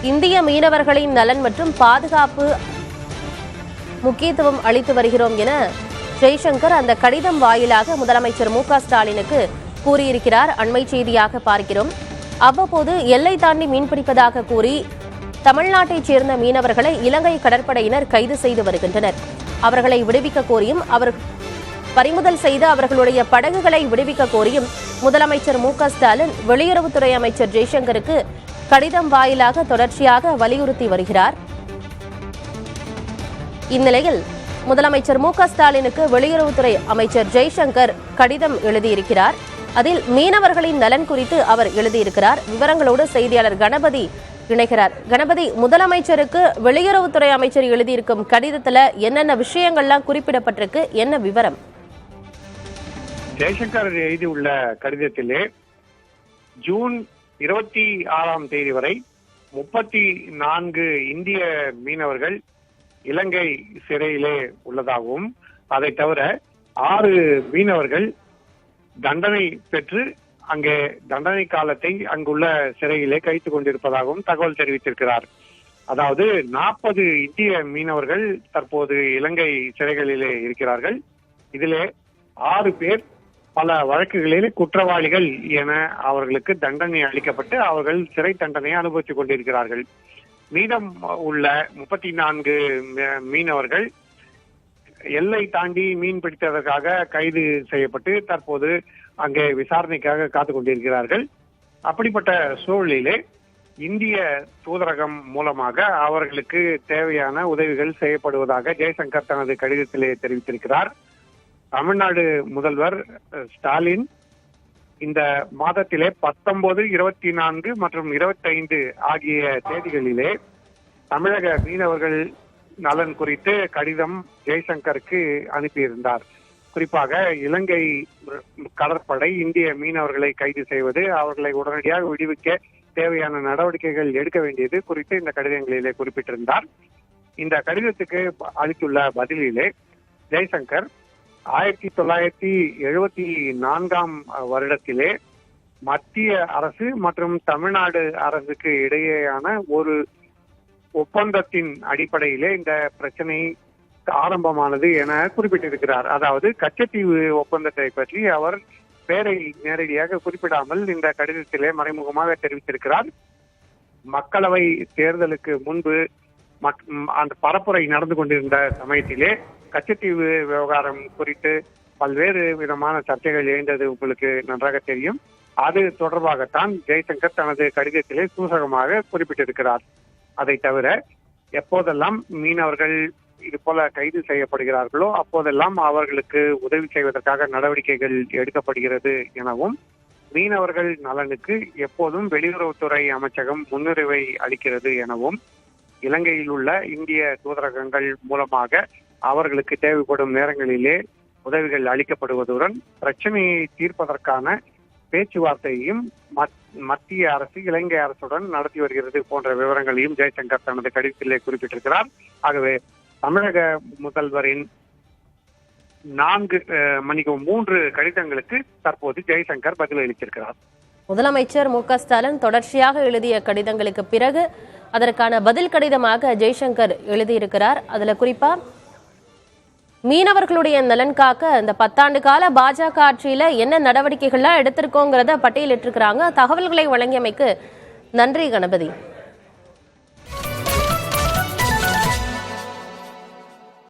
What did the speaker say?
இந்திய மீனவர்களின் நலன் மற்றும் பாதுகாப்பு முக்கியத்துவம் அளித்து வருகிறோம் என ஜெய்சங்கர் அந்த கடிதம் வாயிலாக முதலமைச்சர் மு.க.ஸ்டாலினுக்கு கூறியிருக்கிறார். அண்மை செய்தியாக பார்க்கிறோம். அவ்வப்போது எல்லை தாண்டி மீன்பிடிப்பதாக கூறி தமிழ்நாட்டைச் சேர்ந்த மீனவர்களை இலங்கை கடற்படையினர் கைது செய்து வருகின்றனர். அவர்களை விடுவிக்க கோரியும் பறிமுதல் செய்து அவர்களுடைய படகுகளை விடுவிக்க கோரியும் முதலமைச்சர் மு.க.ஸ்டாலின் வெளியுறவுத்துறை அமைச்சர் ஜெய்சங்கருக்கு கடிதம் வாயிலாக தொடர்ச்சியாக வலியுறுத்தி வருகிறார். இந்நிலையில் முதலமைச்சர் மு.க.ஸ்டாலினுக்கு வெளியுறவுத்துறை அமைச்சர் ஜெய்சங்கர் கடிதம் எழுதியிருக்கிறார். அதில் மீனவர்களின் நலன் குறித்து அவர் எழுதியிருக்கிறார். விவரங்களோடு செய்தியாளர் கணபதி இணைகிறார். கணபதி, முதலமைச்சருக்கு வெளியுறவுத்துறை அமைச்சர் எழுதியிருக்கும் கடிதத்துல என்னென்ன விஷயங்கள்லாம் குறிப்பிடப்பட்டிருக்கு, என்ன விவரம்? ஜெய்சங்கர் எழுதியுள்ள கடிதத்திலே ஜூன் 26 வரை 34 இந்திய மீனவர்கள் இலங்கை சிறையிலே உள்ளதாகவும், அதை தவிர 6 மீனவர்கள் தண்டனை பெற்று அங்கே தண்டனை காலத்தை அங்குள்ள சிறையிலே கழித்துக் கொண்டிருப்பதாகவும் தகவல் தெரிவித்திருக்கிறார். அதாவது 40 இந்திய மீனவர்கள் தற்போது இலங்கை சிறைகளிலே இருக்கிறார்கள். இதிலே 6 பேர் பல வழக்குகளில் குற்றவாளிகள் என அவர்களுக்கு தண்டனை அளிக்கப்பட்டு அவர்கள் சிறை தண்டனையை அனுபவித்துக் கொண்டிருக்கிறார்கள். மீதம் உள்ள 34 மீனவர்கள் எல்லை தாண்டி மீன் பிடித்ததற்காக கைது செய்யப்பட்டு தற்போது அங்கே விசாரணைக்காக காத்துக் கொண்டிருக்கிறார்கள். அப்படிப்பட்ட சூழலிலே இந்திய தூதரகம் மூலமாக அவர்களுக்கு தேவையான உதவிகள் செய்யப்படுவதாக ஜெய்சங்கர் தனது கடிதத்திலே தெரிவித்திருக்கிறார். தமிழ்நாடு முதல்வர் ஸ்டாலின் இந்த மாதத்திலே 19, 24 மற்றும் 25 ஆகிய தேதிகளிலே தமிழக மீனவர்கள் நலன் குறித்து கடிதம் ஜெய்சங்கருக்கு அனுப்பியிருந்தார். குறிப்பாக இலங்கை கடற்படை இந்திய மீனவர்களை கைது செய்வது, அவர்களை உடனடியாக விடுவிக்க தேவையான நடவடிக்கைகள் எடுக்க வேண்டியது குறித்து இந்த கடிதங்களிலே குறிப்பிட்டிருந்தார். இந்த கடிதத்துக்கு அளித்துள்ள பதிலிலே ஜெய்சங்கர் 1974 வருடத்திலே மத்திய அரசு மற்றும் தமிழ்நாடு அரசுக்கு இடையேயான ஒரு ஒப்பந்தத்தின் அடிப்படையிலே இந்த பிரச்சனை ஆரம்பமானது என குறிப்பிட்டிருக்கிறார். அதாவது கச்சத்தீவு ஒப்பந்தத்தை பற்றி அவர் பெயரை நேரடியாக குறிப்பிடாமல் இந்த கடிதத்திலே மறைமுகமாக தெரிவித்திருக்கிறார். மக்களவை தேர்தலுக்கு முன்பு அந்த பரப்புரை நடந்து கொண்டிருந்த சமயத்திலே கச்சத்தீவு விவகாரம் குறித்து பல்வேறு விதமான சர்ச்சைகள் எழுந்தது உங்களுக்கு நன்றாக தெரியும். அது தொடர்பாகத்தான் ஜெய்சங்கர் தனது கடிதத்திலே சூசகமாக குறிப்பிட்டிருக்கிறார். அதை தவிர எப்போதெல்லாம் மீனவர்கள் இது போல கைது செய்யப்படுகிறார்களோ அப்போதெல்லாம் அவர்களுக்கு உதவி செய்வதற்காக நடவடிக்கைகள் எடுக்கப்படுகிறது எனவும், மீனவர்கள் நலனுக்கு எப்போதும் வெளியுறவுத்துறை அமைச்சகம் முன்னுரிமை அளிக்கிறது எனவும், இலங்கையில் உள்ள இந்திய தூதரகங்கள் மூலமாக அவர்களுக்கு தேவைப்படும் நேரங்களிலே உதவிகள் அளிக்கப்படுவதுடன் பிரச்சனையை தீர்ப்பதற்கான பேச்சுவார்த்தையையும் மத்திய அரசு இலங்கை அரசுடன் நடத்தி வருகிறது போன்ற விவரங்களையும் ஜெய்சங்கர் தனது கடிதத்திலே குறிப்பிட்டிருக்கிறார். ஆகவே தமிழக முதல்வரின் 3 கடிதங்களுக்கு தற்போது ஜெய்சங்கர் பதிலளித்திருக்கிறார். முதலமைச்சர் மு.க.ஸ்டாலின் தொடர்ச்சியாக எழுதிய கடிதங்களுக்கு பிறகு அதற்கான பதில் கடிதமாக ஜெய்சங்கர் எழுதியிருக்கிறார். அதுல குறிப்பா மீனவர்களுடைய நலன் காக்க இந்த 10 ஆண்டு கால பாஜக ஆட்சியில என்ன நடவடிக்கைகள்லாம் எடுத்திருக்கோங்கிறத பட்டியலிட்டிருக்கிறாங்க. தகவல்களை வழங்கியமைக்கு நன்றி கணபதி.